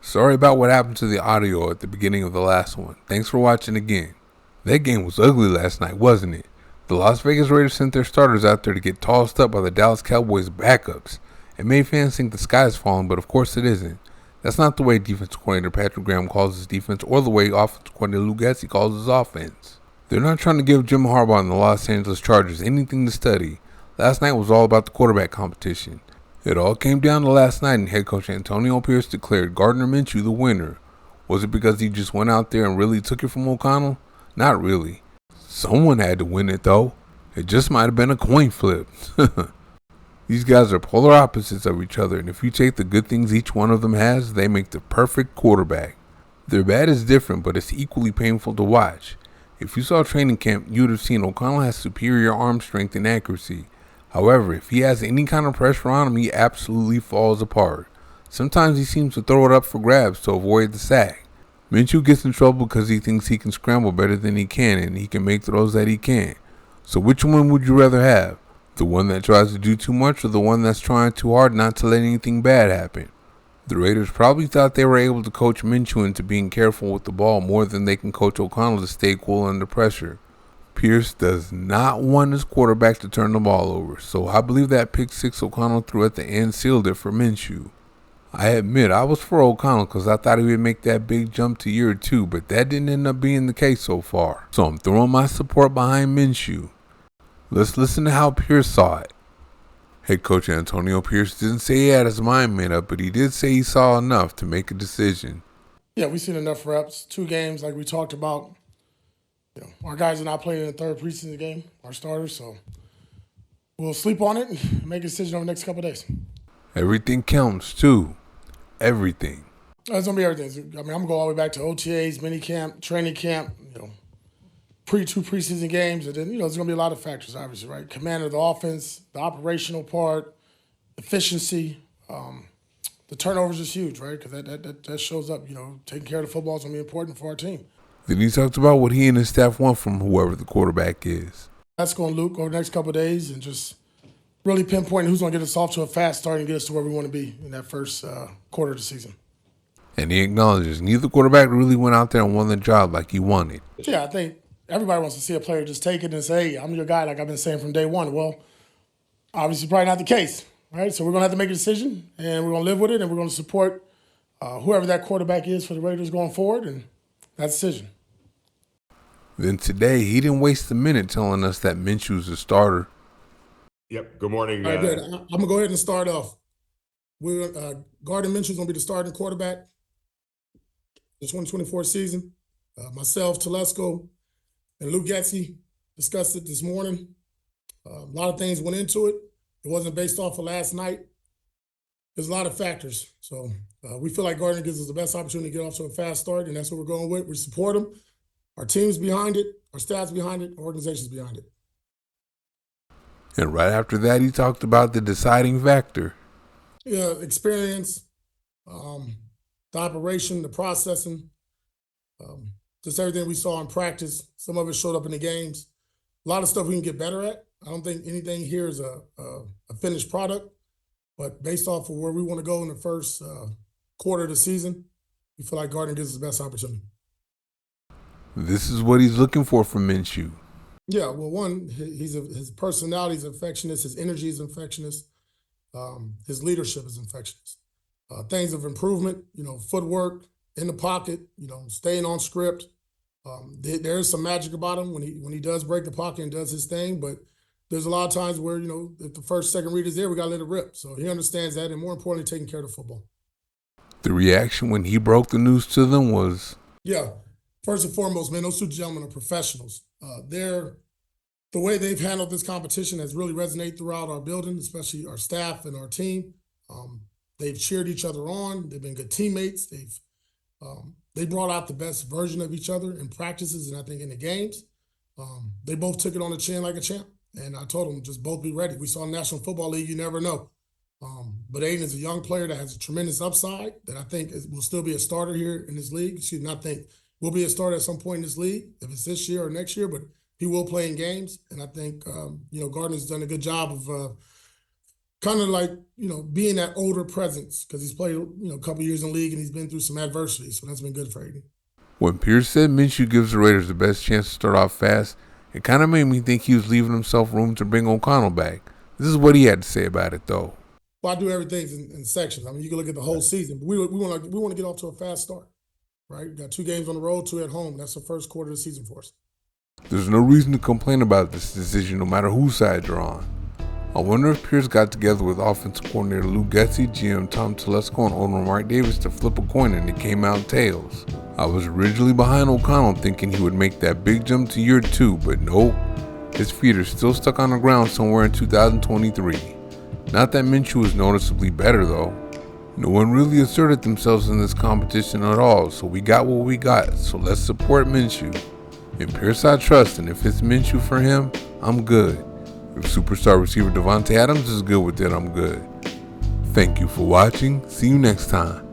Sorry about what happened to the audio at the beginning of the last one. Thanks for watching again. That game was ugly last night, wasn't it? The Las Vegas Raiders sent their starters out there to get tossed up by the Dallas Cowboys backups. It made fans think the sky is falling, but of course it isn't. That's not the way defensive coordinator Patrick Graham calls his defense or the way offensive coordinator Lou Getsy calls his offense. They're not trying to give Jim Harbaugh and the Los Angeles Chargers anything to study. Last night was all about the quarterback competition. It all came down to last night, and head coach Antonio Pierce declared Gardner Minshew the winner. Was it because he just went out there and really took it from O'Connell? Not really. Someone had to win it, though. It just might have been a coin flip. These guys are polar opposites of each other, and if you take the good things each one of them has, they make the perfect quarterback. Their bat is different, but it's equally painful to watch. If you saw training camp, you'd have seen O'Connell has superior arm strength and accuracy. However, if he has any kind of pressure on him, he absolutely falls apart. Sometimes he seems to throw it up for grabs to avoid the sack. Minshew gets in trouble because he thinks he can scramble better than he can, and he can make throws that he can't. So which one would you rather have? The one that tries to do too much, or the one that's trying too hard not to let anything bad happen? The Raiders probably thought they were able to coach Minshew into being careful with the ball more than they can coach O'Connell to stay cool under pressure. Pierce does not want his quarterback to turn the ball over, so I believe that pick six O'Connell threw at the end sealed it for Minshew. I admit I was for O'Connell because I thought he would make that big jump to year two, but that didn't end up being the case so far. So I'm throwing my support behind Minshew. Let's listen to how Pierce saw it. Head coach Antonio Pierce didn't say he had his mind made up, but he did say he saw enough to make a decision. Yeah, we've seen enough reps. 2 games, like we talked about. Our guys are not playing in the third preseason game, our starters, so we'll sleep on it and make a decision over the next couple of days. Everything counts, too. Everything. It's going to be everything. I'm going to go all the way back to OTAs, mini camp, training camp, two preseason games. And then, there's going to be a lot of factors, obviously, right? Command of the offense, the operational part, efficiency. The turnovers is huge, right? Because that shows up, taking care of the football is going to be important for our team. Then he talked about what he and his staff want from whoever the quarterback is. That's going to Luke over the next couple of days and just really pinpoint who's going to get us off to a fast start and get us to where we want to be in that first quarter of the season. And he acknowledges neither quarterback really went out there and won the job like he wanted. Yeah, I think everybody wants to see a player just take it and say, hey, I'm your guy, like I've been saying from day one. Well, obviously probably not the case, right? So we're going to have to make a decision, and we're going to live with it, and we're going to support whoever that quarterback is for the Raiders going forward, and that decision. Then today, he didn't waste a minute telling us that Minshew's a starter. Yep. Good morning. All right, good. I'm going to go ahead and start off. Gardner Minshew's going to be the starting quarterback the 2024 season. Myself, Telesco, and Lou Getsy discussed it this morning. A lot of things went into it. It wasn't based off of last night. There's a lot of factors. So we feel like Gardner gives us the best opportunity to get off to a fast start, and that's what we're going with. We support him. Our team's behind it, our staff's behind it, our organization's behind it. And right after that, he talked about the deciding factor. Yeah, experience, the operation, the processing, just everything we saw in practice. Some of it showed up in the games. A lot of stuff we can get better at. I don't think anything here is a finished product, but based off of where we want to go in the first quarter of the season, we feel like Gardner gives us the best opportunity. This is what he's looking for from Minshew. Yeah, well, one, his personality is infectious, his energy is infectious, his leadership is infectious. Things of improvement, footwork, in the pocket, staying on script. There is some magic about him when he does break the pocket and does his thing, but there's a lot of times where, if the first, second read is there, we got to let it rip. So he understands that, and more importantly, taking care of the football. The reaction when he broke the news to them was? Yeah. First and foremost, man, those 2 gentlemen are professionals. The way they've handled this competition has really resonated throughout our building, especially our staff and our team. They've cheered each other on. They've been good teammates. They brought out the best version of each other in practices and I think in the games. They both took it on the chin like a champ. And I told them, just both be ready. We saw National Football League, you never know. But Aiden is a young player that has a tremendous upside that I think will still be a starter here in this league. Excuse me, I think will be a starter at some point in this league, if it's this year or next year, but he will play in games. And I think, Gardner's done a good job of kind of like, being that older presence because he's played, a couple years in the league and he's been through some adversity. So that's been good for Aiden. When Pierce said Minshew gives the Raiders the best chance to start off fast, it kind of made me think he was leaving himself room to bring O'Connell back. This is what he had to say about it, though. Well, I do everything in sections. I mean, you can look at the whole season, but we want to get off to a fast start, right? We got 2 games on the road, 2 at home. That's the first quarter of the season for us. There's no reason to complain about this decision, no matter whose side you're on. I wonder if Pierce got together with offensive coordinator Lou Getsy, GM Tom Telesco, and owner Mark Davis to flip a coin, and it came out tails. I was originally behind O'Connell, thinking he would make that big jump to year 2, but nope. His feet are still stuck on the ground somewhere in 2023. Not that Minshew was noticeably better, though. No one really asserted themselves in this competition at all, so we got what we got, so let's support Minshew. In Pierce I trust, and if it's Minshew for him, I'm good. If superstar receiver Devontae Adams is good with it, I'm good. Thank you for watching. See you next time.